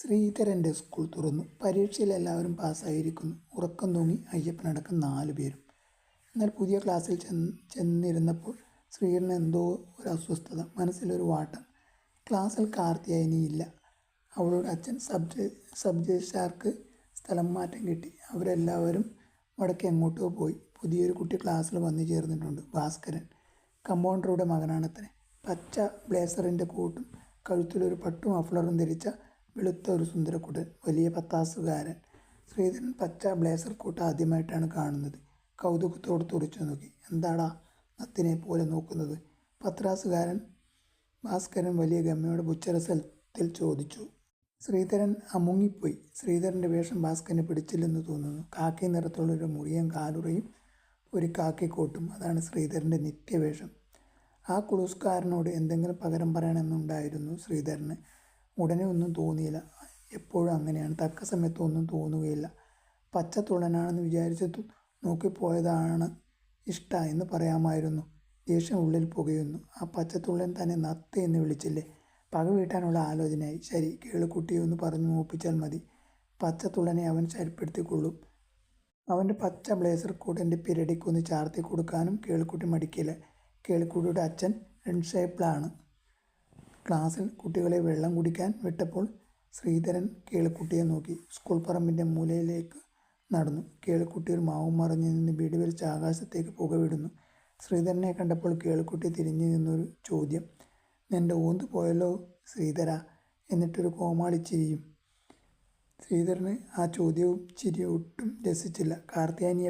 ശ്രീധരൻ്റെ school തുറന്നു. പരീക്ഷയിൽ എല്ലാവരും പാസ്സായിരിക്കുന്നു. ഉറക്കം തൂങ്ങി അയ്യപ്പനടക്കം 4 പേരും. എന്നാൽ പുതിയ ക്ലാസ്സിൽ ചെന്നിരുന്നപ്പോൾ ശ്രീധരന് എന്തോ ഒരു അസ്വസ്ഥത, മനസ്സിലൊരു വാട്ടം. ക്ലാസ്സിൽ കാർത്തിയായനിയില്ല. അവളുടെ അച്ഛൻ സബ് രജിസ്ട്രാർക്ക് സ്ഥലം മാറ്റം കിട്ടി. അവരെല്ലാവരും വടക്കേ എങ്ങോട്ടോ പോയി. പുതിയൊരു കുട്ടി ക്ലാസ്സിൽ വന്നു ചേർന്നിട്ടുണ്ട്. ഭാസ്കരൻ. കമ്പൗണ്ടറുടെ മകനാണത്രേ. പച്ച ബ്ലേസറിൻ്റെ കോട്ടും കഴുത്തിലൊരു പട്ടു മഫ്ലറും ധരിച്ച വെളുത്ത ഒരു സുന്ദരക്കുട്ടൻ. വലിയ 10ാം ശ്രീധരൻ പച്ച ബ്ലേസർ കോട്ട് ആദ്യമായിട്ടാണ് കാണുന്നത്. കൗതുകത്തോട് തുറച്ചു നോക്കി. എന്താടാ നത്തിനെ പോലെ നോക്കുന്നത്? 10ാം ഭാസ്കരൻ വലിയ ഗമ്മയോടെ പുച്ഛരസത്തിൽ ചോദിച്ചു. ശ്രീധരൻ അമുങ്ങിപ്പോയി. ശ്രീധരൻ്റെ വേഷം ഭാസ്കരനെ പിടിച്ചില്ലെന്ന് തോന്നുന്നു. കാക്കി നിറത്തുള്ളൊരു മുറിയൻ കാലുറയും ഒരു കാക്കി കോട്ടും, അതാണ് ശ്രീധരൻ്റെ നിത്യവേഷം. ആ കുളൂസ്കാരനോട് എന്തെങ്കിലും പകരം പറയണമെന്നുണ്ടായിരുന്നു ശ്രീധരന്. ഉടനെ ഒന്നും തോന്നിയില്ല. എപ്പോഴും അങ്ങനെയാണ്, തക്ക സമയത്ത് ഒന്നും തോന്നുകയില്ല. പച്ചത്തുള്ളനാണെന്ന് വിചാരിച്ച് നോക്കിപ്പോയതാണ് ഇഷ്ട എന്ന് പറയാമായിരുന്നു. ദേഷ്യം ഉള്ളിൽ പുകയുന്നു. ആ പച്ചത്തുള്ളൻ തന്നെ നത്ത് എന്ന് വിളിച്ചില്ലേ? പക വീട്ടാനുള്ള ആലോചനയായി. ശരി, കേളുക്കുട്ടിയെ ഒന്ന് പറഞ്ഞു മോപ്പിച്ചാൽ മതി. പച്ചത്തുള്ളനെ അവൻ ശരിപ്പെടുത്തിക്കൊള്ളും. അവൻ്റെ പച്ച ബ്ലേസർ കോട്ടിൻ്റെ പിരടിക്കൊന്ന് ചാർത്തി കൊടുക്കാനും കേളുക്കുട്ടി മടിക്കില്ല. കേളുക്കുട്ടിയുടെ അച്ഛൻ റൺഷേപ്പിളാണ്. ക്ലാസ്സിൽ കുട്ടികളെ വെള്ളം കുടിക്കാൻ വിട്ടപ്പോൾ ശ്രീധരൻ കേളുക്കുട്ടിയെ നോക്കി. സ്കൂൾ പറമ്പിൻ്റെ മൂലയിലേക്ക് നടന്നു. കേളുക്കുട്ടി ഒരു മാവും മറിഞ്ഞു നിന്ന് ബീഡി വലിച്ച് ആകാശത്തേക്ക് പുകവിടുന്നു. ശ്രീധരനെ കണ്ടപ്പോൾ കേളുക്കുട്ടി തിരിഞ്ഞു നിന്നൊരു ചോദ്യം. നിൻ്റെ ഓന്ത് പോയല്ലോ ശ്രീധര, എന്നിട്ടൊരു കോമാളിച്ചിരിയും. ശ്രീധരന് ആ ചോദ്യവും ചിരിയും ഒട്ടും രസിച്ചില്ല. കാർത്തിയാനിയെ